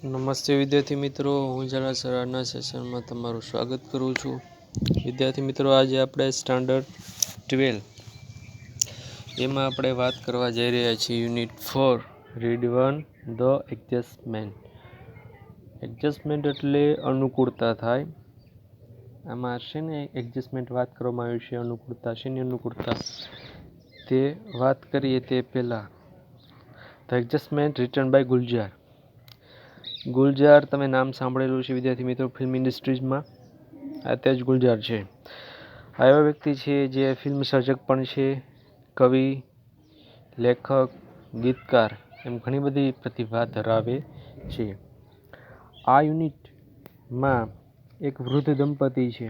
નમસ્તે વિદ્યાર્થી મિત્રો, હું જરા સરાના સેશનમાં તમારું સ્વાગત કરું છું. વિદ્યાર્થી મિત્રો, આજે આપણે સ્ટાન્ડર્ડ 12 એમાં આપણે વાત કરવા જઈ રહ્યા છીએ. Unit 4 read 1 the adjustment. Adjustment એટલે અનુકૂળતા થાય. આમાં શેને એડજસ્ટમેન્ટ વાત કરવામાં આવી છે? અનુકૂળતા. શેની અનુકૂળતા તે વાત કરીએ તે પહેલાં ધ એડજસ્ટમેન્ટ રિટન બાય ગુલજાર. ગુલજાર તમે નામ સાંભળેલું છે વિદ્યાર્થી મિત્રો, ફિલ્મ ઇન્ડસ્ટ્રીઝમાં. આ તે જ ગુલજાર છે. આ એવા વ્યક્તિ છે જે ફિલ્મ સર્જક પણ છે, કવિ, લેખક, ગીતકાર એમ ઘણી બધી પ્રતિભા ધરાવે છે. આ યુનિટમાં એક વૃદ્ધ દંપતી છે.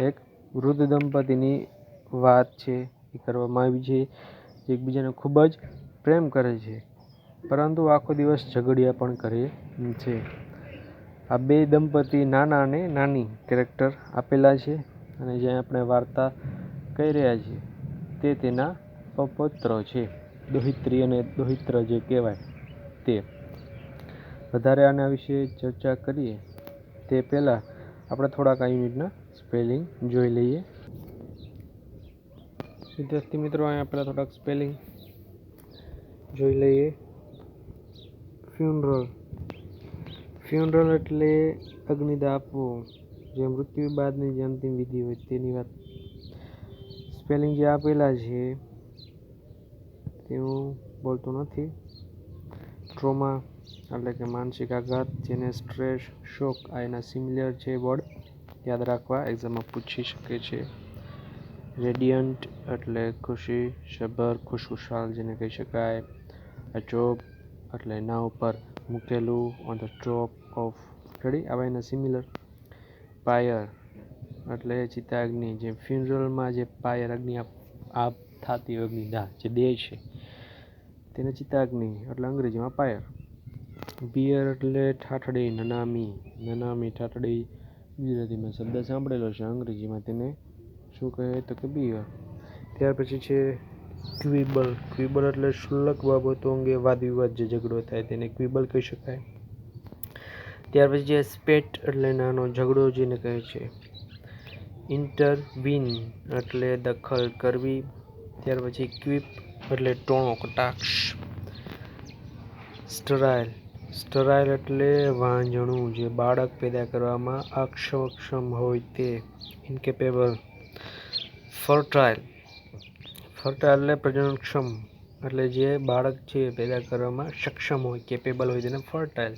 એક વૃદ્ધ દંપતીની વાત છે એ કરવામાં આવી છે. એકબીજાને ખૂબ જ પ્રેમ કરે છે, પરંતુ આખો દિવસ ઝઘડિયા પણ કરે છે. આ બે દંપતી નાના અને નાની કેરેક્ટર આપેલા છે, અને જ્યાં આપણે વાર્તા કહી રહ્યા છીએ તે તેના પૌત્ર છે, દોહિત્રી અને દોહિત્ર જે કહેવાય તે. વધારે આના વિશે ચર્ચા કરીએ તે પહેલાં આપણે થોડાક આ યુનિટના સ્પેલિંગ જોઈ લઈએ. વિદ્યાર્થી મિત્રો, અહીંયા પહેલાં થોડાક સ્પેલિંગ જોઈ લઈએ. ફ્યુનરલ. ફ્યુનરલ એટલે અગ્નિદાહ આપવો, જે મૃત્યુ બાદની જે અંતિમ વિધિ હોય તેની વાત. સ્પેલિંગ જે આપેલા છે તે હું બોલતો નથી. ટ્રોમા એટલે કે માનસિક આઘાત, જેને સ્ટ્રેસ, શોક આ એના સિમિલર છે વર્ડ, યાદ રાખવા, એક્ઝામમાં પૂછી શકે છે. રેડિયન્ટ એટલે ખુશી સભર, ખુશખુશાલ જેને કહી શકાય. જોબ એટલે એના ઉપર મૂકેલું, on the top of, ready, આવા એના સિમિલર. પાયર એટલે ચિતાગ્નિ, જે ફ્યુનરલમાં જે પાયર અગ્નિ આપ થતી હોય, અગ્નિદાહ જે દે છે તેને ચિતાગ્નિ એટલે અંગ્રેજીમાં પાયર. બિયર એટલે ઠાઠડી, નનામી, નનામી ઠાઠડી ગુજરાતીમાં શબ્દ સાંભળેલો છે, અંગ્રેજીમાં તેને શું કહે તો કે બિયર. ત્યાર પછી છે ક્વિબલ. ક્વિબલ એટલે ક્ષુલ્લક બાબતો અંગે વાદ વિવાદ, જે ઝઘડો થાય તેને ક્વિબલ કહી શકાય. ત્યાર પછી છે સ્પેટ એટલે નાનો ઝઘડો જેને કહે છે. ઇન્ટરવીન એટલે દખલ કરવી. ત્યાર પછી ક્વિપ એટલે ટોણો, કટાક્ષ. સ્ટરાઇલ. સ્ટરાઇલ એટલે વાંઝણું, જે બાળક પેદા કરવામાં અક્ષમ હોય તે, ઇન્કેપેબલ. ફર્ટાઇલ. ફર્ટાઇલ એટલે પ્રજનનક્ષમ, એટલે જે બાળક છે પેદા કરવામાં સક્ષમ હોય, કેપેબલ હોય તેને ફર્ટાઇલ.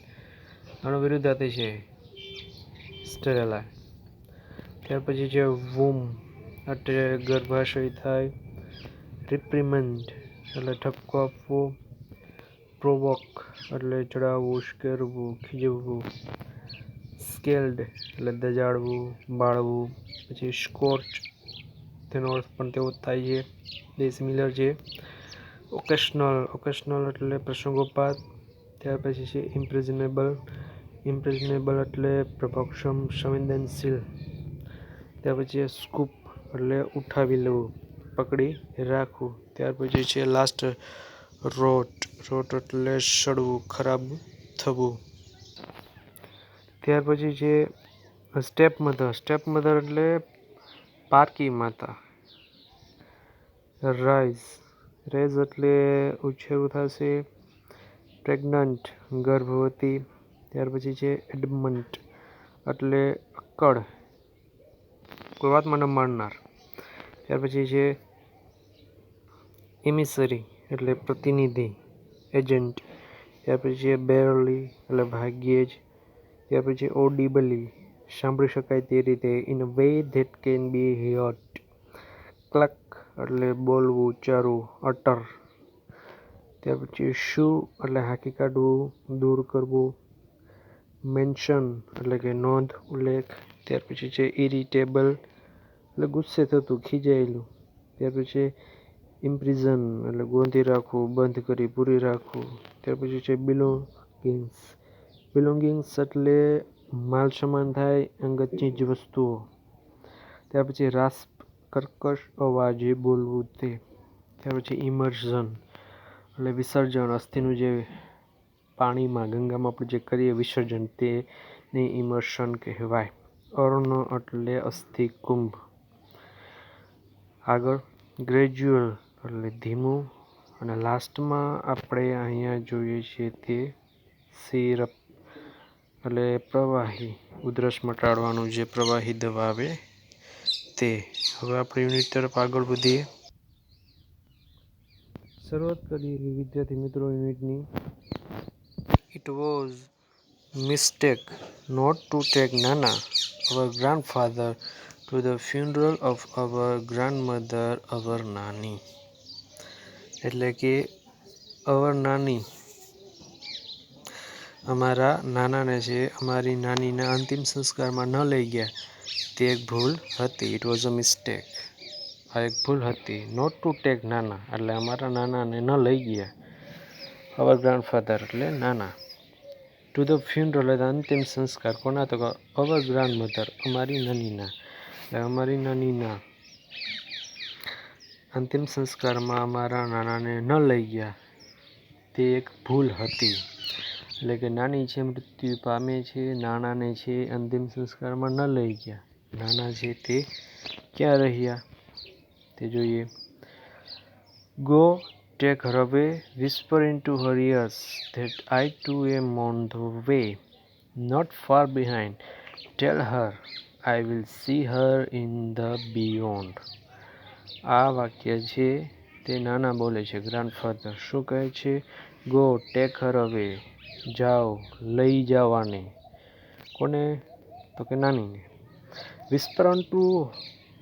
આનો વિરુદ્ધાર્થી છે સ્ટેરાઇલ. ત્યાર પછી છે વૂમ એટલે ગર્ભાશય થાય. રિપ્રિમન્ડ એટલે ઠપકો આપવો. પ્રોવોક એટલે ચડાવવું, ઉશ્કેરવું, ખીજવવું. સ્કેલ્ડ એટલે દજાડવું, બાળવું. પછી સ્કોર્ચ, તેનો અર્થ પણ તેવો જ થાય છે, બે સિમિલર છે. ઓકેશનલ. ઓકેશનલ એટલે પ્રસંગોપાત. ત્યાર પછી છે ઇમ્પ્રેઝનેબલ. ઇમ્પ્રેઝનેબલ એટલે પ્રભાવક્ષમ, સંવેદનશીલ. ત્યાર પછી સ્કૂપ એટલે ઉઠાવી લેવું, પકડી રાખવું. ત્યાર પછી છે લાસ્ટ રોટ. રોટ એટલે સડવું, ખરાબ થવું. ત્યાર પછી છે સ્ટેપ મધર. સ્ટેપ મધર એટલે પારકી માતા. રાઇઝ. રેઝ એટલે ઉછેરું થશે. પ્રેગ્નન્ટ ગર્ભવતી. ત્યાર પછી છે એડમન્ટ એટલે અક્કડ, કોઈ વાતમાં ન માનનાર. ત્યાર પછી છે એમિસરી એટલે પ્રતિનિધિ, એજન્ટ. ત્યાર પછી છે બેરલી એટલે ભાગ્યે જ. ત્યાર પછી ઓડિબલી સાંભળી શકાય તે રીતે, in a way that can be heard. Cluck એટલે બોલવું, ઉચ્ચારવું, અટર. ત્યાર પછી શુ એટલે હાંકી કાઢવું, દૂર કરવું. મેન્શન એટલે કે નોંધ, ઉલ્લેખ. ત્યાર પછી છે ઇરિટેબલ એટલે ગુસ્સે થતું, ખીજાયેલું. ત્યાર પછી ઇમ્પ્રિઝન એટલે ગોંધી રાખવું, બંધ કરી, પૂરી રાખવું. ત્યાર પછી છે બિલોંગિંગ્સ. બિલોંગિંગ્સ એટલે માલ સમાન થાય, અંગત ચીજ વસ્તુઓ. ત્યાર પછી રાસ્પ, કર્કશ અવાજે બોલવું તે. ત્યાર પછી ઇમર્ઝન એટલે વિસર્જન, અસ્થિનું જે પાણીમાં ગંગામાં આપણે જે કરીએ વિસર્જન તેને ઇમર્શન કહેવાય. અર્ણ એટલે અસ્થિ કુંભ. આગળ ગ્રેજ્યુઅલ એટલે ધીમું, અને લાસ્ટમાં આપણે અહીંયા જોઈએ છીએ તે સિરપ એટલે પ્રવાહી, ઉધરસ મટાડવાનું જે પ્રવાહી દવા આવે તે. હવે આપણે યુનિટ તરફ આગળ વધીએ. શરૂઆત કરીએ વિદ્યાર્થી મિત્રો યુનિટની. It was mistake not to take નાના, our grandfather, to the funeral of our grandmother, our નાની. એટલે કે અવર નાની, અમારા નાનાને છે અમારી નાનીના અંતિમ સંસ્કારમાં ન લઈ ગયા, તે એક ભૂલ હતી. ઇટ વોઝ અ મિસ્ટેક, આ એક ભૂલ હતી. નોટ ટુ ટેક નાના એટલે અમારા નાનાને ન લઈ ગયા. અવર ગ્રાન્ડફાધર એટલે નાના. ટુ ધ ફ્યુનરલ એટલે અંતિમ સંસ્કાર કોના? તો અવર ગ્રાન્ડમધર અમારી નાનીના. એટલે અમારી નાનીના અંતિમ સંસ્કારમાં અમારા નાનાને ન લઈ ગયા, તે એક ભૂલ હતી. એટલે કે નાની છે મૃત્યુ પામે છે, નાનાને છે અંતિમ સંસ્કારમાં ન લઈ ગયા. નાના છે તે ક્યાં રહ્યા તે જોઈએ. ગો ટેક હર અવે, whisper into her ears that I too am on the way, not far behind. Tell her I will see her in the beyond. આ વાક્ય છે તે નાના બોલે છે, ગ્રાન્ડફાધર. શું કહે છે? ગો ટેક હર અવે, જાઓ લઈ જવાને. કોને? તો કે નાનીને.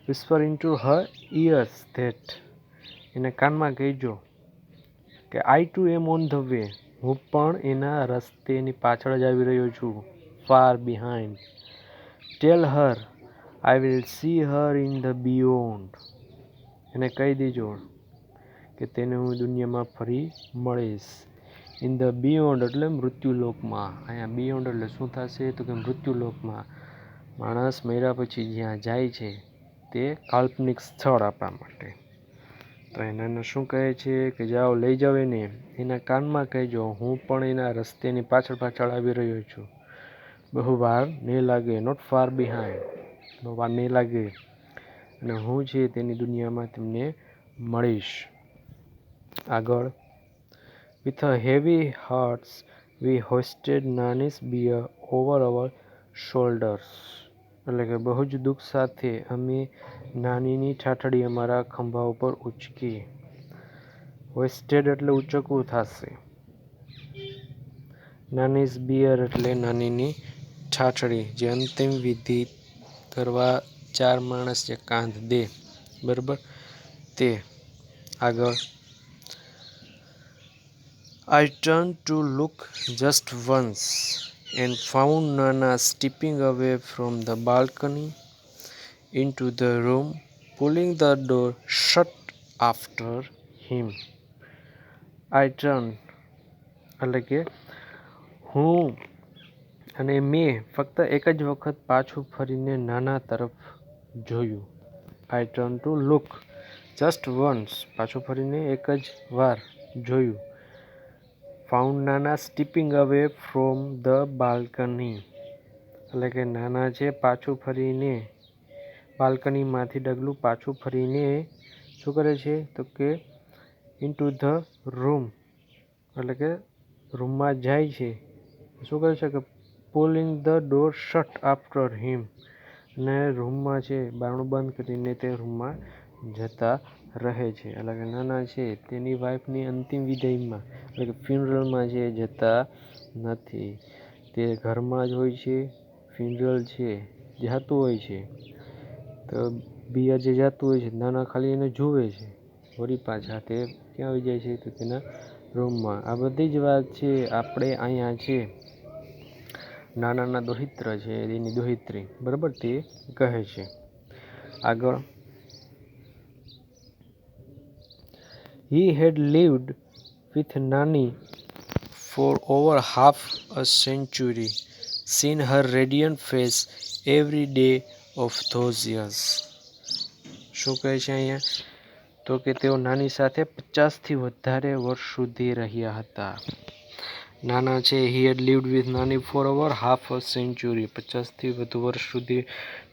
whisper into her ears that, એને કાનમાં કહેજો કે I too am on the way, હું પણ એના રસ્તેની પાછળ જ આવી રહ્યો છું, far behind. Tell her I will see her in the beyond, એને કહી દેજો કે તેને હું દુનિયામાં ફરી મળીશ. ઇન ધ બિયોન્ડ એટલે મૃત્યુલોકમાં. અહીંયા બિયોન્ડ એટલે શું થશે? તો કે મૃત્યુલોકમાં. માણસ મર્યા પછી જ્યાં જાય છે તે કાલ્પનિક સ્થળ આપણા માટે. તો એને શું કહે છે કે જાઓ લઈ જાઓ એને, એના કાનમાં કહેજો હું પણ એના રસ્તેની પાછળ આવી રહ્યો છું, બહુ વાર નહીં લાગે. નોટ ફાર બિહાઇન્ડ, બહુ વાર નહીં લાગે, અને હું છે તેની દુનિયામાં તેમને મળીશ. આગળ with a heavy hearts we hoisted Nani's bier over our shoulders. એટલે કે બહુ જ દુઃખ સાથે અમે નાનીની ઠાઠડી અમારા ખંભા ઉપર ઉચકી. હોસ્ટેડ એટલે ઉચકવું થશે. નાનીસ બિયર એટલે નાનીની ઠાઠડી, જે અંતિમ વિધિ કરવા 4 માણસ જે કાંધ દે, બરાબર તે. આગળ I turned to look just once and found Nana stepping away from the balcony into the room, pulling the door shut after him. I turned એટલે કે હું અને મેં ફક્ત એક જ વખત પાછું ફરીને નાના તરફ જોયું. I turned to look just once, પાછું ફરીને એક જ વાર જોયું. Found Nana stepping away from the balcony, એટલે કે નાના છે પાછું ફરીને બાલ્કનીમાંથી ડગલું પાછું ફરીને શું કરે છે? તો કે into the room એટલે કે રૂમમાં જાય છે. શું કરે છે? કે pulling the door shut after him, અને રૂમમાં છે બારણું બંધ કરીને તે રૂમમાં જતા રહે છે. એટલે કે નાના છે તેની વાઈફની અંતિમ વિદાયમાં એટલે કે ફ્યુનરલમાં જે જતા નથી, તે ઘરમાં જ હોય છે. ફ્યુનરલ છે જાતું હોય છે, તો બિયા જે જાતું હોય છે, નાના ખાલી એને જુએ છે, વળી પાછા તે ક્યાં આવી જાય છે? તો તેના રૂમમાં. આ બધી જ વાત છે આપણે અહીંયા છે નાનાના દોહિત્ર છે, એની દોહિત્રી, બરાબર તે કહે છે. આગળ He had lived with Nani for over half a century, seen her radiant face every day of those years. શું કહે છે અહીંયા? તો કે તેઓ નાની સાથે 50થી વધારે વર્ષ સુધી રહ્યા હતા. નાના છે હી હેડ લીવડ વિથ નાની for over half a century, 50થી વધુ વર્ષ સુધી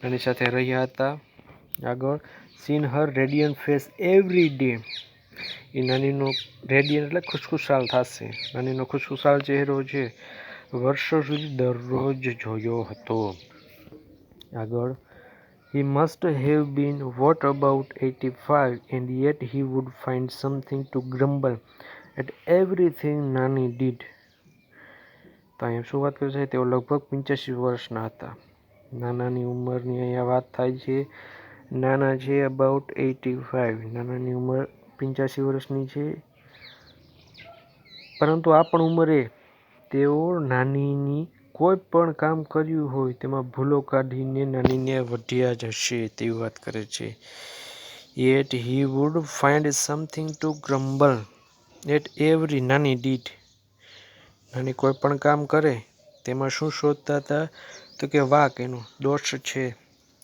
નાની સાથે રહ્યા હતા. આગળ seen her radiant face every day, એ નાનીનો રેડિયન્ટ એટલે ખુશખુશાલ થશે, નાનીનો ખુશખુશાલ ચહેરો છે વર્ષો સુધી દરરોજ જોયો હતો. આગળ he must have been what about 85 and yet he would find something to grumble at everything નાની did. તો અહીંયા શું વાત કરે છે, તેઓ લગભગ 85 વર્ષના હતા. નાનાની ઉંમરની અહીંયા વાત થાય છે. નાના છે અબાઉટ 85, નાનાની ઉંમર 85 વર્ષની છે, પરંતુ આ પણ ઉંમરે તેઓ નાનીની કોઈ પણ કામ કર્યું હોય તેમાં ભૂલો કાઢીને નાનીને વઢ્યા જ હશે તેવી વાત કરે છે. Yet he would find something to grumble at every નાની did. નાની કોઈ પણ કામ કરે તેમાં શું શોધતા હતા, તો કે વાક એનો દોષ છે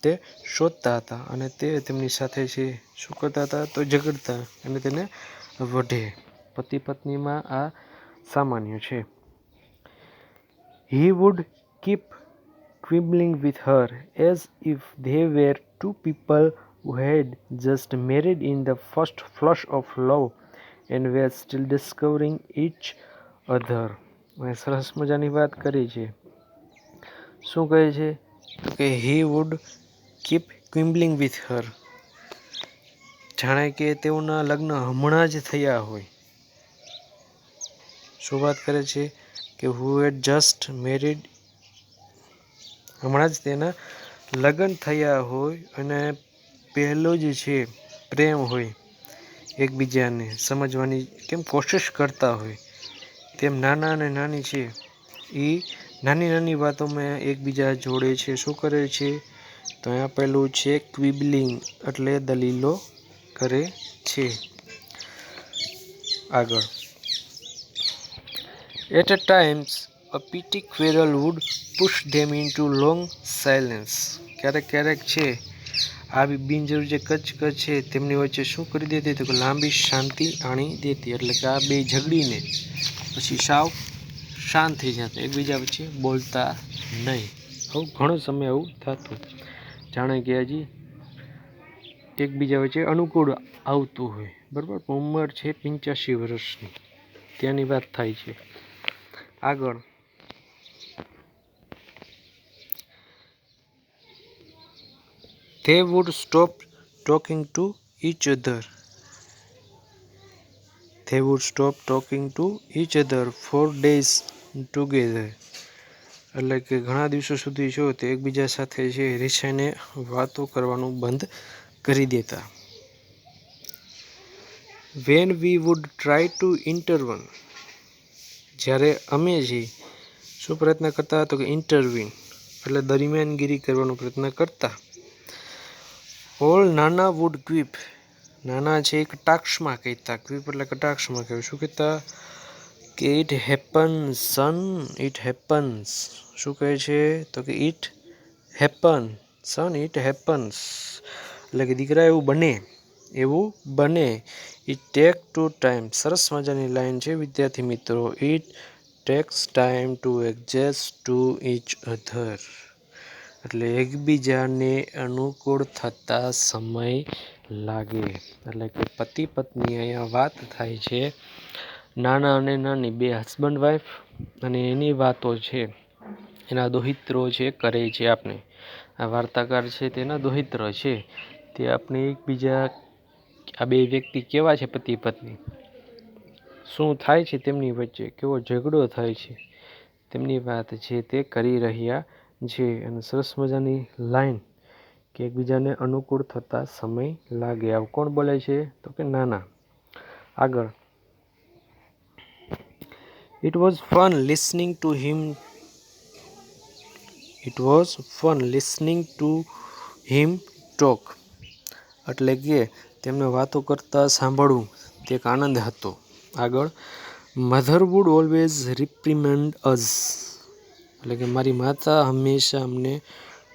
તે શોધતા હતા, અને તે તેમની સાથે છે શું કરતા હતા, તો ઝઘડતા અને તેને વઢે. પતિ પત્નીમાં આ સામાન્ય છે. He would keep quibbling with her as if they were two people who had just married in the first flush of love and were still discovering each other. સરસ મજાની વાત કરી છે. શું કહે છે, તો કે he would keep quibbling with her, જાણે કે તેઓના લગ્ન હમણાં જ થયા હોય. શું વાત કરે છે કે who had just married, હમણાં જ તેના લગ્ન થયા હોય અને પહેલો જ છે પ્રેમ હોય, એકબીજાને સમજવાની કેમ કોશિશ કરતા હોય, તેમ નાના અને નાની છે એ નાની નાની વાતોમાં એકબીજા જોડે છે. શું કરે છે, તો અહીંયા પહેલું છે ક્વિબલિંગ એટલે દલીલો કરે છે. આગળ At times a petty quarrel would push them into long silence. ક્યારેક છે આવી બિનજરૂરી જે કચકચ છે તેમની વચ્ચે શું કરી દેતી, તો કે લાંબી શાંતિ આણી દેતી, એટલે કે આ બે ઝઘડીને પછી સાવ શાંત થઈ જતા, એકબીજા વચ્ચે બોલતા નહીં. આવું ઘણો સમય આવું થતું, જાણે કે હજી એકબીજા વચ્ચે અનુકૂળ આવતું હોય, બરાબર. ઉંમર છે 85 વર્ષની, ત્યાંની વાત થાય છે. આગળ they would stop talking to each other. They would stop talking to each other for days together. એટલે કે ઘણા દિવસો સુધી છો તે એકબીજા સાથે છે રીસાઈને વાતો કરવાનું બંધ કરી દેતા. When we would try to intervene, જ્યારે અમે જે શું પ્રયત્ન કરતા, તો કે ઇન્ટરવીન એટલે દરમિયાનગીરી કરવાનો પ્રયત્ન કરતા. ઓલ નાના વુડ ક્વિપ, નાના છે કટાક્ષમાં કહેતા, ક્વિપ એટલે કટાક્ષમાં કહેવું. શું કહેતા, કે it happens son, it happens. શું કહે છે, તો કે it happen son, it happens એટલે કે દીકરા એવું બને. ઇટ ટેક ટુ ટાઈમ, સરસ મજાની લાઈન છે વિદ્યાર્થી મિત્રો. It takes time to adjust to each other, એટલે એકબીજાને અનુકૂળ થતા સમય લાગે. એટલે કે પતિ પત્ની અહીંયા વાત થાય છે. નાના અને નાની બે હસબન્ડ વાઈફ, અને એની વાતો છે એના દોહિત્રો છે કરે છે. આપણે આ વાર્તાકાર છે તેના દોહિત્ર છે, તે આપણે એકબીજા આ બે વ્યક્તિ કેવા છે પતિ પત્ની, શું થાય છે તેમની વચ્ચે, કેવો ઝઘડો થાય છે તેમની વાત છે તે કરી રહ્યા છે. અને સરસ મજાની લાઈન કે એકબીજાને અનુકૂળ થતા સમય લાગે. આવું કોણ બોલે છે, તો કે નાના. આગળ It was fun listening to him. It was fun listening to him talk. એટલે કે તેમને વાતો કરતા સાંભળવું તે એક આનંદ હતો. આગળ મધર વુડ ઓલવેઝ રિપ્રિમેન્ડ અસ, એટલે કે મારી માતા હંમેશા અમને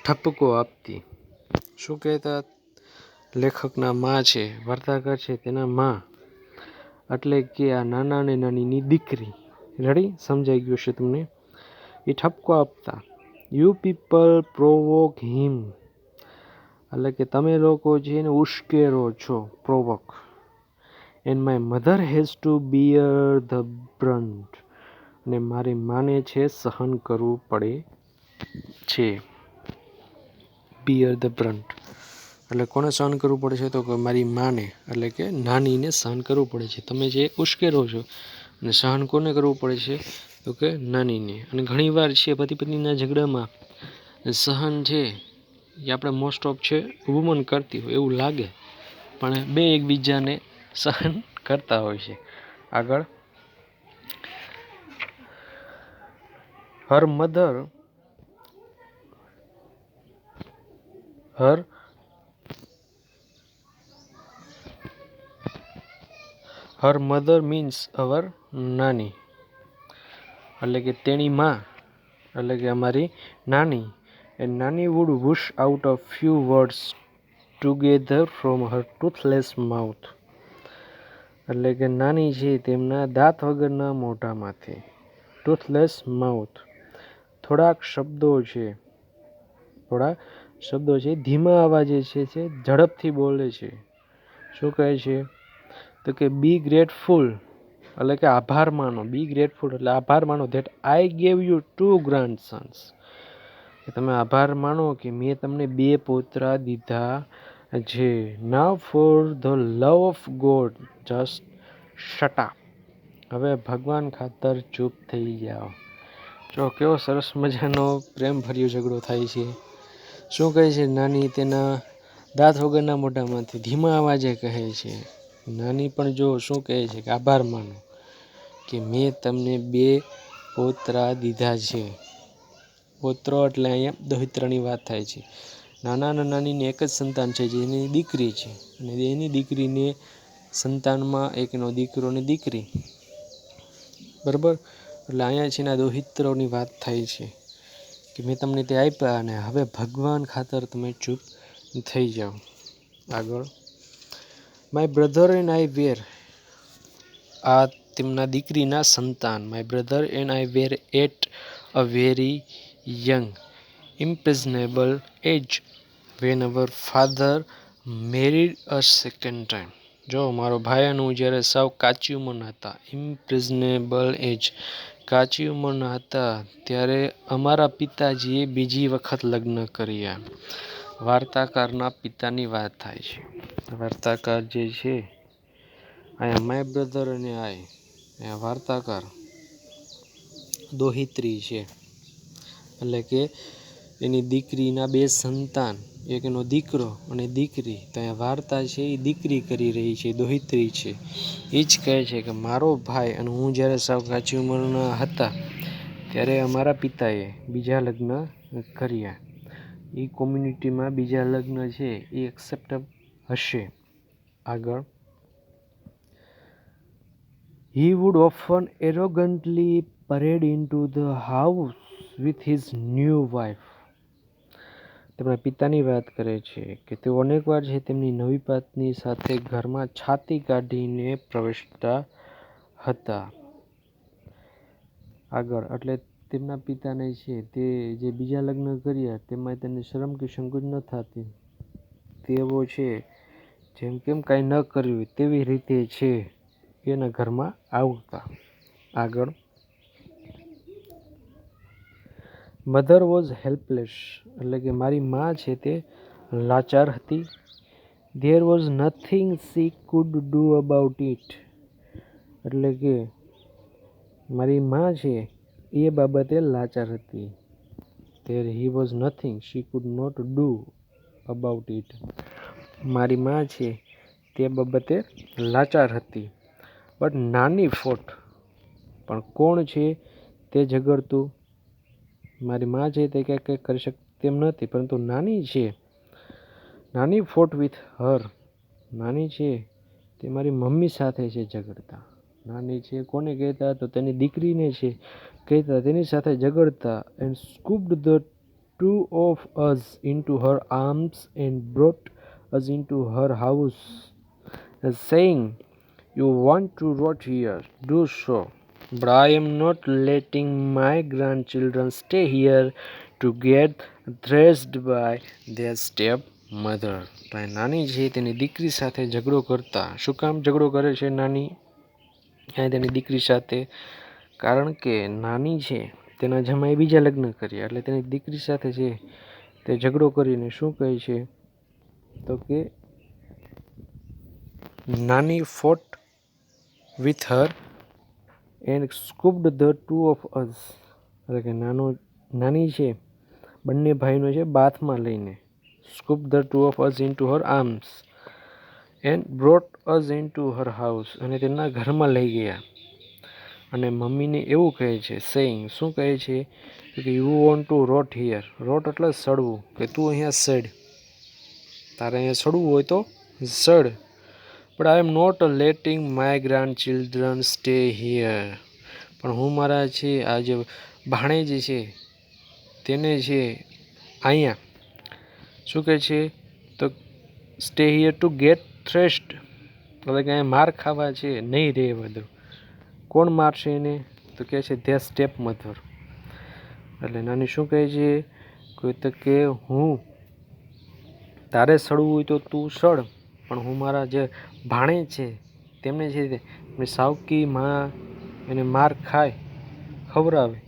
ઠપકો આપતી. શું કહેતા, લેખકના માં છે, વાર્તાકાર છે તેના માં, એટલે કે આ નાના અને નાનીની દીકરી રેડી? સમજાઈ ગયું છે તમને? એ ઠપકો આપતા, યુ પીપલ પ્રોવોક હિમ, એટલે કે તમે લોકો છે એને ઉશ્કેરો છો, provoke. And my mother has to bear the brunt, અને મારી માને છે સહન કરવું પડે છે. બિયર ધ બ્રન્ટ એટલે કોને સહન કરવું પડે છે? તો કે મારી માને, એટલે કે નાનીને સહન કરવું પડે છે. તમે જે ઉશ્કેરો છો અને સહન કોને કરવું પડે છે? તો કે નાનીને. અને ઘણીવાર છે પતિ પત્નીના ઝઘડામાં સહન છે એ આપણે મોસ્ટ ઓફ છે વુમન કરતી હોય એવું લાગે, પણ બે એકબીજાને સહન કરતા હોય છે. આગળ, હર મધર મીન્સ અવર નાની, એટલે કે તેની માં, એટલે કે અમારી નાની. એન્ડ નાની wood wush out a few words together from her toothless mouth, એટલે કે નાની છે તેમના દાંત વગરના મોઢામાંથી, ટૂથલેસ માઉથ, થોડાક શબ્દો છે ધીમા અવાજે છે ઝડપથી બોલે છે. શું કહે છે? તો કે બી ગ્રેટફુલ, એટલે કે આભાર માનો. બી ગ્રેટફુલ એટલે આભાર માનો. That I gave you 2 grandsons, કે તમે આભાર માનો કે મેં તમને 2 પોતરા દીધા છે. Now for the love of God just shut up, હવે ભગવાન ખાતર ચૂપ થઈ જાઓ. જો કેવો સરસ મજાનો પ્રેમ ભર્યો ઝઘડો થાય છે. શું કહે છે નાની? તેના દાંત વગરના મોઢામાંથી ધીમા અવાજે કહે છે. નાની પણ જો શું કહે છે કે આભાર માનો કે મેં તમને 2 પોતરા દીધા છે. પોત્રો એટલે અહીંયા દોહિત્રની વાત થાય છે. નાના અને નાનીને એક જ સંતાન છે, જેની દીકરી છે, અને એની દીકરીને સંતાનમાં એકનો દીકરો ને દીકરી, બરાબર? એટલે અહીંયા છે ને દોહિત્રોની વાત થાય છે કે મેં તમને તે આપ્યા અને હવે ભગવાન ખાતર તમે ચૂપ થઈ જાઓ. આગળ, my brother and I were, આ તેમના દીકરીના સંતાન. My brother and I were at a very young impressionable age when our father married a second time. જો મારો ભાઈ અને હું જ્યારે સાવ કાચી ઉંમરના હતા, impressionable age, કાચી ઉંમરના હતા, ત્યારે અમારા પિતાજીએ બીજી વખત લગ્ન કર્યા. વાર્તાકારના પિતાની વાત થાય છે. વાર્તાકાર જે છે અહીંયા માય બ્રધર અને આઈ, અહીંયા વાર્તાકાર દોહિત્રી છે, એટલે કે એની દીકરીના 2 સંતાન, એકનો દીકરો અને દીકરી. તો અહીંયા વાર્તા છે એ દીકરી કરી રહી છે, દોહિત્રી છે. એ જ કહે છે કે મારો ભાઈ અને હું જ્યારે સાવ કાચી ઉંમરના હતા ત્યારે અમારા પિતાએ બીજા લગ્ન કર્યા. એ કોમ્યુનિટીમાં બીજા લગ્ન છે એ એક્સેપ્ટેબલ હશે. આગળ, he would often arrogantly parade into the house with his new wife. તેમના પિતાની વાત કરે છે કે તેઓ અનેકવાર છે તેમની નવી પત્ની સાથે ઘરમાં છાતી કાઢીને પ્રવેશતા હતા. આગળ, એટલે તેમના પિતાને છે તે જે બીજા લગ્ન કર્યા તેમાં તેને શરમ કે સંકોચ ન થતી. તેઓ છે જેમ કેમ કાંઈ ન કર્યું તેવી રીતે છે એના ઘરમાં આવતા. આગળ, મધર વોઝ હેલ્પલેસ, એટલે કે મારી માં છે તે લાચાર હતી. There was nothing she could do about it, એટલે કે મારી માં છે એ બાબતે લાચાર હતી. There he was nothing she could not do about it, મારી માં છે તે બાબતે લાચાર હતી. બટ નાની ફોટ, પણ કોણ છે તે ઝઘડતું? મારી માં છે તે કંઈક કરી શકતી તેમ નથી, પરંતુ નાની છે. નાની ફોટ વિથ હર, નાની છે તે મારી મમ્મી સાથે છે ઝઘડતા. નાની છે કોને કહેતા? તો તેની દીકરીને છે કહેતા, તેની સાથે ઝઘડતા. And scooped the 2 of us into her arms and brought us into her house, saying, you want to rot here, do so. But I am not letting my grandchildren stay here to get thrashed by their stepmother. તો નાની છે તેની દીકરી સાથે ઝઘડો કરતા, શું કામ ઝઘડો કરે છે નાની તેની દીકરી સાથે? કારણ કે નાની છે તેના જમાઈ બીજા લગ્ન કર્યા, એટલે તેની દીકરી સાથે છે તે ઝઘડો કરીને શું કહે છે તો કે નાની fought with her and scooped the two of us. એટલે કે નાની છે બંને ભાઈનો છે બાથમાં લઈને scooped the two of us into her arms and brought us into her house. અને તેના ઘરમાં લઈ ગયા અને મમ્મીને એવું કહે છે saying, શું કહે છે કે you want to rot here. Rot એટલે સડવું, કે તું અહીંયા સડ, તારે અહીંયા સડવું હોય તો સડ. But I am not letting my grandchildren stay here. પણ હું મારા છે આ જે ભાણેજ છે તેને છે અહીંયા શું કહે છે તો સ્ટે હિયર ટુ ગેટ થ્રેસ્ડ, એટલે કે અહીંયા માર ખાવા છે નહીં રહે બધું. કોણ મારશે એને તો કહે છે ધેર સ્ટેપ મધર. એટલે નાની શું કહે છે તો કે હું તારે સડવું હોય તો તું સડ, પણ હું મારા જે ભાણે છે તેમને છે સાવકી માં એને માર ખાય ખવડાવે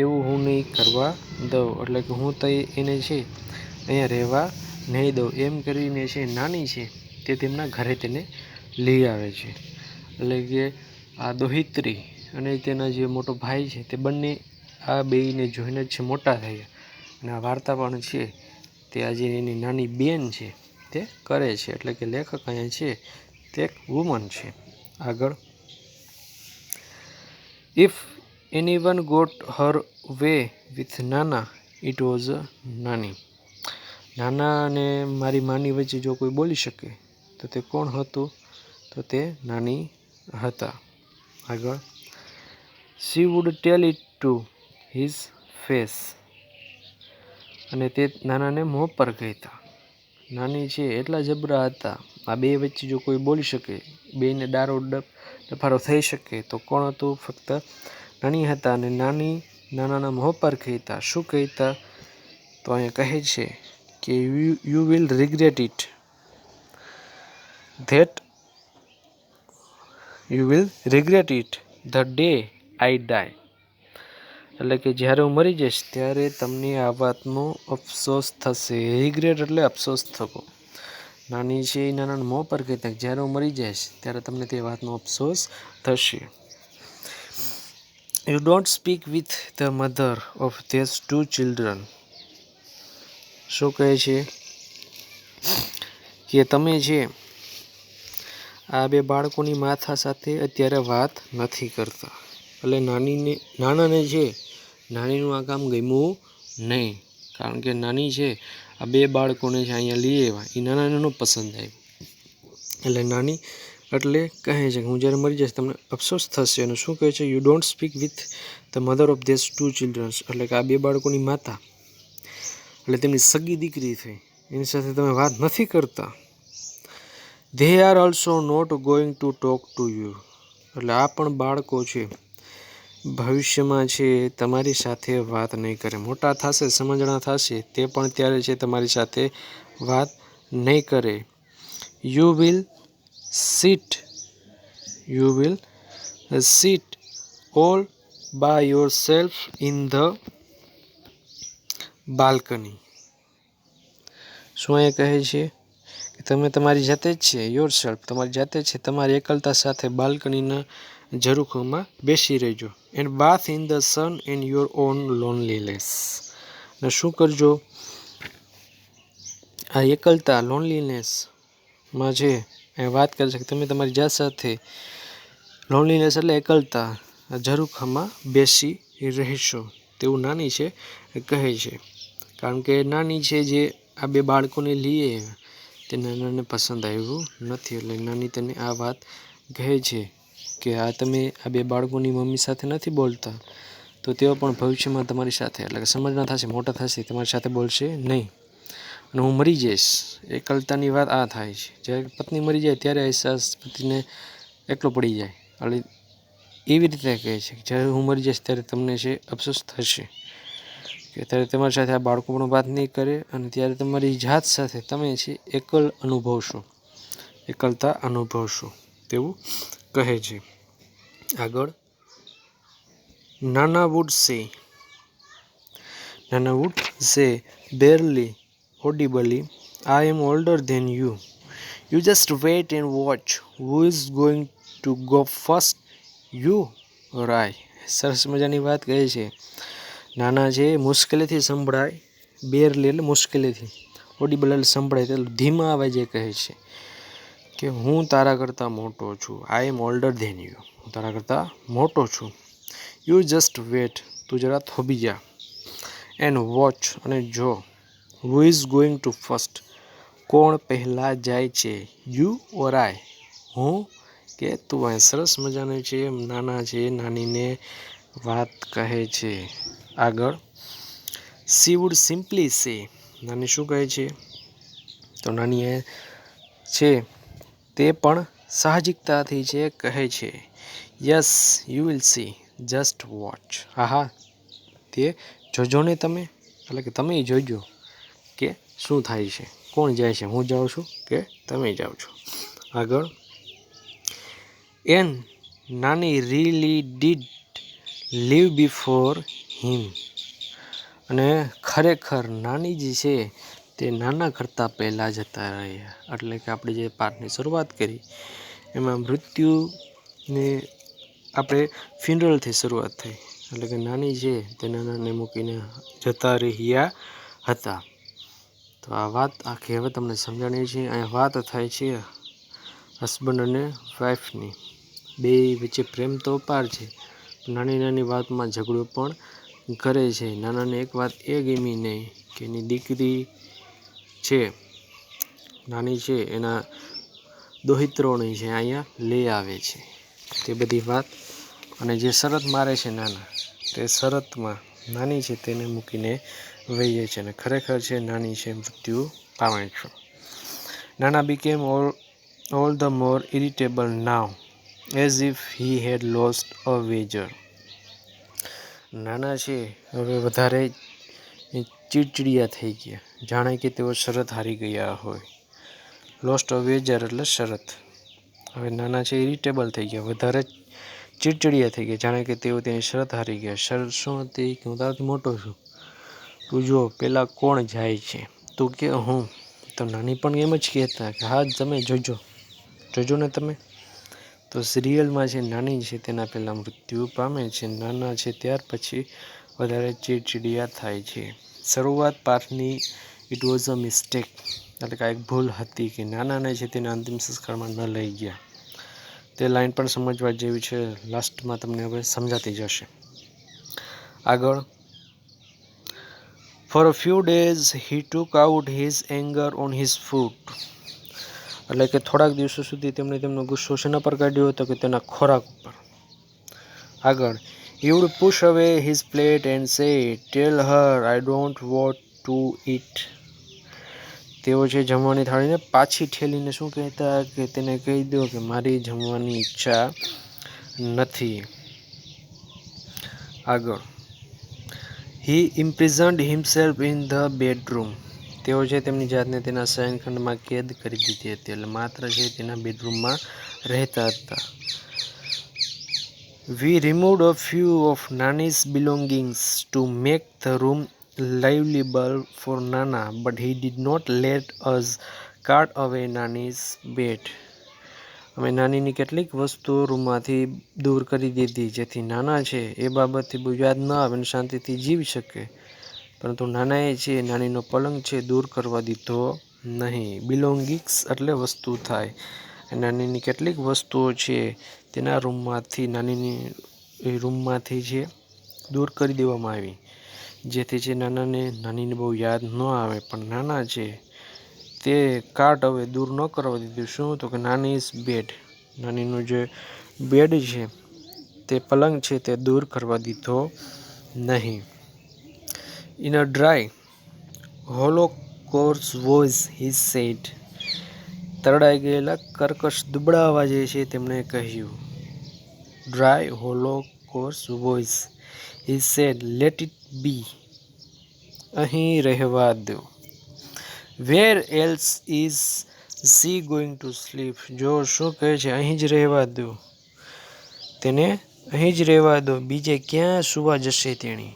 એવું હું નહીં કરવા દઉં. એટલે કે હું તો એને છે અહીંયા રહેવા નહીં દઉં. એમ કરીને છે નાની છે તે તેમના ઘરે તેને લઈ આવે છે. એટલે કે આ દોહિત્રી અને તેના જે મોટો ભાઈ છે તે બંને આ બેયને જોઈને જ છે મોટા થયા. અને આ વાર્તા પણ છે તે આજે એની નાની બેન છે તે કરે છે. એટલે કે લેખક અહીંયા છે તે એક વુમન છે. આગળ, if anyone got her way with નાના ઇટ વોઝ નાની. નાના અને મારી માની વચ્ચે જો કોઈ બોલી શકે તો તે કોણ હતું તો તે નાની હતા. આગળ, she would tell it to his face. અને તે નાનાને મોં પર કહેતા. નાની છે એટલા જબરા હતા, આ બે વચ્ચે જો કોઈ બોલી શકે, બેને દારો ડફારો થઈ શકે તો કોણ હતું? ફક્ત નાની હતા. અને નાની નાનાના મોં પર કહેતા. શું કહેતા તો અહીંયા કહે છે કે you will regret it that you will regret it the day I die. એટલે કે જ્યારે હું મરી જઈશ ત્યારે તમને આ વાતનો અફસોસ થશે. રિગ્રેટ એટલે અફસોસ થવો. નાની છે એ નાનાના મોં પર કહેતા જ્યારે હું મરી જઈશ ત્યારે તમને તે વાતનો અફસોસ થશે. You don't speak with the mother of these two children. શું કહે છે કે તમે છે આ બે બાળકોની માથા સાથે અત્યારે વાત નથી કરતા. એટલે નાનાને છે નાનીનું આ કામ ગમ્યું નહીં, કારણ કે નાની છે આ બે બાળકોને છે અહીંયા લઈ આવ્યા એ નાનાને ન પસંદ આવ્યું. એટલે નાની એટલે કહે છે કે હું જ્યારે મરી જઈશ તમને અફસોસ થશે. અને શું કહે છે you don't speak with the mother of these two childrens. એટલે કે આ બે બાળકોની માતા એટલે તેમની સગી દીકરી થઈ એની સાથે તમે વાત નથી કરતા. They are also not going to talk to you. એટલે આ પણ બાળકો છે ભવિષ્યમાં છે તમારી સાથે વાત નહીં કરે. મોટા થશે, સમજણા થશે તે પણ ત્યારે છે તમારી સાથે વાત નહીં કરે. You will sit all by yourself in the balcony. શું એ કહે છે કે તમે તમારી જાતે જ છે યોર સેલ્ફ, તમારી જાતે છે તમારી એકલતા સાથે બાલ્કનીના ઝરૂખામાં બેસી રહેજો. And bath in the sun and your own loneliness. અને શું કરજો આ એકલતા લોનલીનેસમાં છે એ વાત કરે છે કે તમે તમારી જાત સાથે લોનલીનેસ એટલે એકલતા ઝરૂખામાં બેસી રહેશો તેવું નાની છે કહે છે. કારણ કે નાની છે જે આ બે બાળકોને લઈએ તે નાનાને પસંદ આવ્યું નથી. એટલે નાની તેને આ વાત કહે છે કે આ તમે આ બે બાળકોની મમ્મી સાથે નથી બોલતા તો તેઓ પણ ભવિષ્યમાં તમારી સાથે એટલે કે સમજના થશે, મોટા થશે, તમારી સાથે બોલશે નહીં. અને હું મરી જઈશ એકલતાની વાત આ થાય છે. જ્યારે પત્ની મરી જાય ત્યારે અહેસાસ પતિને એકલો પડી જાય. એટલે એવી રીતે કહે છે કે જ્યારે હું મરી જઈશ ત્યારે તમને છે અફસોસ થશે કે ત્યારે તમારી સાથે આ બાળકો પણ વાત નહીં કરે અને ત્યારે તમારી જાત સાથે તમે છે એકલતા અનુભવશો તેવું કહે છે. આગળ નાના would say barely audibly, I am older than you. You just wait and watch. Who is going to go first? You or I? સરસ મજાની વાત કહે છે. નાના છે મુશ્કેલીથી સંભળાય, બેરલી એટલે મુશ્કેલીથી, ઓડિબલ એટલે સંભળાય એટલે ધીમા અવાજે કહે છે કે હું તારા કરતાં મોટો છું. આઈ એમ ઓલ્ડર ધેન યુ, હું તારા કરતાં મોટો છું. યુ જસ્ટ વેટ, તું જરા થોભી જા. એન્ડ વોચ, અને જો. Who is going to first, કોણ પહેલાં જાય છે. યુ ઓર આઈ, હું કે તું. અહીં સરસ મજાનું છે નાના છે નાનીને વાત કહે છે. આગળ સી વુડ સિમ્પલી સે, નાની શું કહે છે તો નાની છે તે પણ સાહજિકતાથી છે કહે છે yes you will see, just watch. હા, તે જોજો ને તમે, એટલે કે તમે જોજો કે શું થાય છે, કોણ જાય છે, હું જાઉં છું કે તમે જાઓ છો. આગળ એન નાની રીલી ડીડ લીવ બિફોર હિમ, અને ખરેખર નાની જે છે તે નાના કરતાં પહેલાં જતા રહ્યા. એટલે કે આપણે જે પાઠની શરૂઆત કરી એમાં મૃત્યુને આપણે ફ્યુનરલથી શરૂઆત થઈ, એટલે કે નાની છે તે નાનાને મૂકીને જતા રહ્યા હતા. તો આ વાત આખી હવે તમને સમજાણી છે. અહીંયા વાત થાય છે હસબન્ડ અને વાઈફની, બે વચ્ચે પ્રેમ તો અપાર છે, નાની નાની વાતમાં ઝઘડો પણ કરે છે. નાનાને એક વાત એ ગમી નહીં કે એની દીકરી છે નાની છે એના દોહિત્રોની છે અહીંયા લઈ આવે છે, તે બધી વાત. અને જે શરત મારે છે નાના, તે શરતમાં નાની છે તેને મૂકીને વહીએ છે, અને ખરેખર છે નાની છે મૃત્યુ પામે છે. નાના became all the more irritable now, as if he had lost a wager. નાના છે હવે વધારે ચીડચીડિયા થઈ ગયા, જાણે કે તેઓ શરત હારી ગયા હોય. લોસ્ટ અ વેજર એટલે શરત. હવે નાના છે ઇરિટેબલ થઈ ગયા, વધારે ચીડચીડિયા થઈ ગયા, જાણે કે તેઓ તેની શરત હારી ગયા. શરત શું હતી કે હું તારાથી મોટો છું, તું જો પહેલાં કોણ જાય છે, તું કે હું. તો નાની પણ એમ જ કહેતા કે હા તમે જોજો ને તમે. તો સિરિયલમાં જે નાની છે તેના પહેલાં મૃત્યુ પામે છે, નાના છે ત્યાર પછી વધારે ચીડચીડિયા થાય છે. શરૂઆત પાઠની ઇટ વોઝ અ મિસ્ટેક, એટલે કે એક ભૂલ હતી કે નાનાને છે તેને અંતિમ સંસ્કારમાં ન લઈ ગયા. તે લાઈન પણ સમજવા જેવી છે, લાસ્ટમાં તમને હવે સમજાતી જશે. આગળ for a few days he took out his anger on his food, એટલે કે થોડાક દિવસો સુધી તેમણે તેમનો ગુસ્સો શેના પર કાઢ્યો હતો કે તેના ખોરાક ઉપર. આગળ he would push away his plate and say, tell her I don't want to eat. તેઓ છે જમવાની થાળીને પાછી ઠેલીને શું કહેતા કે તેને કહી દો કે મારી જમવાની ઈચ્છા નથી. આગળ he imprisoned himself in the bedroom. તેઓ છે તેમની જાતને તેના શયનખંડમાં કેદ કરી દીધી હતી, એટલે માત્ર છે તેના બેડરૂમમાં રહેતા હતા. We removed a few of Nani's belongings to make the room livable for Nana, but he did not let us cart away Nani's bed. અમે નાનીની કેટલીક વસ્તુઓ રૂમમાંથી દૂર કરી દીધી જેથી નાના છે એ બાબતથી બહુ યાદ ન આવે અને શાંતિથી જીવી શકે, પરંતુ નાનાએ છે નાનીનો પલંગ છે દૂર કરવા દીધો નહીં. બિલોંગિંગ્સ એટલે વસ્તુ થાય. નાનીની કેટલીક વસ્તુઓ છે તેના રૂમમાંથી છે દૂર કરી દેવામાં આવી, જેથી છે નાનીને બહુ યાદ ન આવે, પણ નાના છે તે કાર્ટ હવે દૂર ન કરવા દીધું. શું તો કે નાનીઝ બેડ, નાનીનું જે બેડ છે તે પલંગ છે તે દૂર કરવા દીધો નહીં. In a dry hollow coarse voice he said, તરડાઈ ગયેલા કર્કશ દુબળા અવાજે છે તેમણે કહ્યું. dry, hollow, coarse voice. He said, "Let it be." અહીં રહેવા દો. Where else is she going to sleep? જો શું કહે છે, અહીં જ રહેવા દો. તેને અહીં જ રહેવા દો. બીજે ક્યાં સુવા જશે તેણી?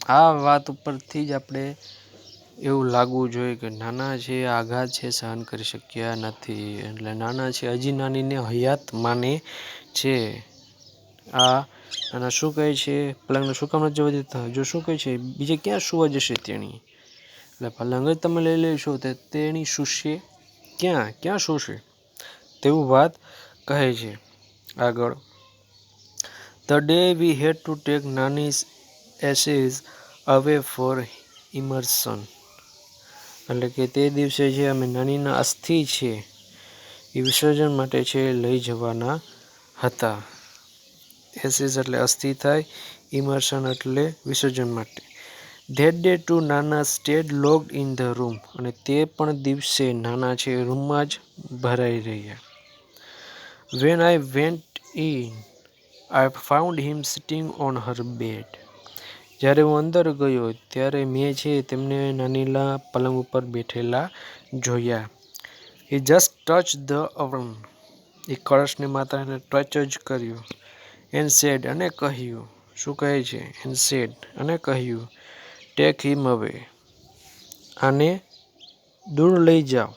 આ વાત ઉપરથી જ આપણે એવું લાગવું જોઈએ કે નાના છે, આઘાત છે, સહન કરી શક્યા નથી. એટલે નાના છે, હજી નાનીને હયાત માને છે. આ નાના શું કહે છે, પલંગને શું કામ નથી જવા દેતા? જો શું કહે છે, બીજે ક્યાં સુવા જશે તેણી? એટલે પલંગ જ તમે લઈ લેશો તો તેણી સૂશે ક્યાં સૂશે? તેવું વાત કહે છે. આગળ, The day we had to take Nani's ashes away for immersion. એટલે કે તે દિવસે જે અમે નાનીના અસ્થિ છે એ વિસર્જન માટે છે લઈ જવાના હતા. એસીસ એટલે અસ્થિ થાય, ઇમર્શન એટલે વિસર્જન માટે. That day too Nana stayed locked in the room. અને તે પણ દિવસે નાના છે રૂમમાં જ ભરાઈ રહ્યા. When I went in, I found him sitting on her bed. જ્યારે હું અંદર ગયો ત્યારે મેં છે તેમને નાનીલા પલંગ ઉપર બેઠેલા જોયા. He just touched the oven. એ કળશની માતાને ટચ જ કર્યું. And said, અને કહ્યું, શું કહે છે? And said, અને કહ્યું, Take him away. આને દૂર લઈ જાઓ.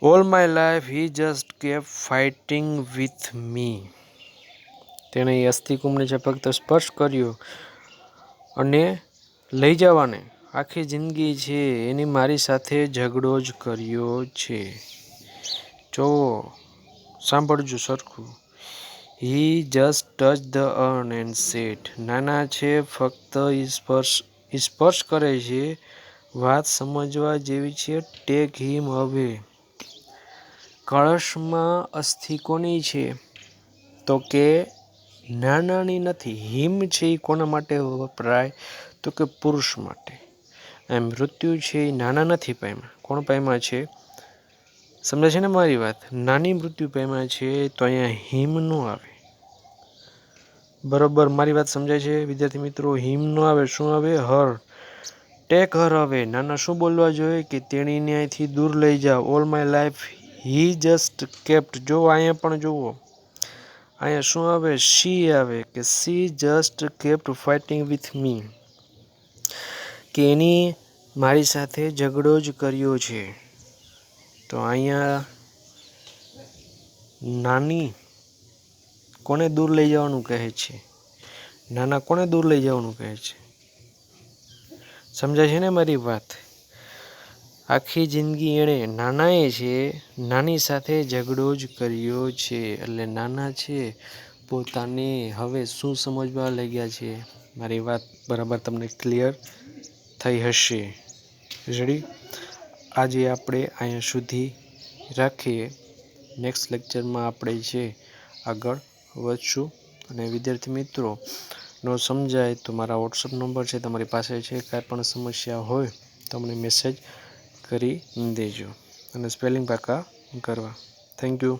All my life he just kept fighting with me. તેણે એ અસ્થિકુંભને છે ફક્ત સ્પર્શ કર્યો અને લઈ જવાને આખી જિંદગી છે એની મારી સાથે ઝઘડો જ કર્યો છે. જો સાંભળજો સરખું. He just touched the urn and said. નાના છે ફક્ત સ્પર્શ કરે છે. વાત સમજવા જેવી છે. Take him away. કળશમાં અસ્થિ કોની છે? તો કે નાનાની નથી. હિમ છે એ કોના માટે વપરાય? તો કે પુરુષ માટે. એમ મૃત્યુ છે એ નાના નથી પામ્યા. કોણ પામ્યા છે? સમજાય છે ને મારી વાત? નાની મૃત્યુ પામ્યા છે તો અહીંયા હિમ ન આવે. બરોબર મારી વાત સમજાય છે વિદ્યાર્થી મિત્રો? હિમ ન આવે, શું આવે? હર. ટેક હર હવે. નાના શું બોલવા જોઈએ કે તેણીને અહીંથી દૂર લઈ જાઓ. All my life he just kept. જો અહીંયા પણ જુઓ, અહીંયા શું આવે? શી આવે કે she just kept fighting with me. કે એની મારી સાથે ઝઘડો જ કર્યો છે. તો અહીંયા નાની કોને દૂર લઈ જવાનું કહે છે? નાના કોને દૂર લઈ જવાનું કહે છે? સમજાય છે ને મારી વાત? આખી જિંદગી એણે નાનાએ છે નાની સાથે ઝઘડો જ કર્યો છે. એટલે નાના છે પોતાને હવે શું સમજવા લાગ્યા છે? મારી વાત બરાબર તમને ક્લિયર થઈ હશે. રેડી? આજે આપણે અહીંયા સુધી રાખીએ. નેક્સ્ટ લેક્ચરમાં આપણે છે આગળ વધશું. અને વિદ્યાર્થી મિત્રો નો સમજાય તો મારા વોટ્સઅપ નંબર છે તમારી પાસે છે. કાંઈ પણ સમસ્યા હોય તો મને મેસેજ કરી દેજો અને સ્પેલિંગ પાકા કરવા. Thank you.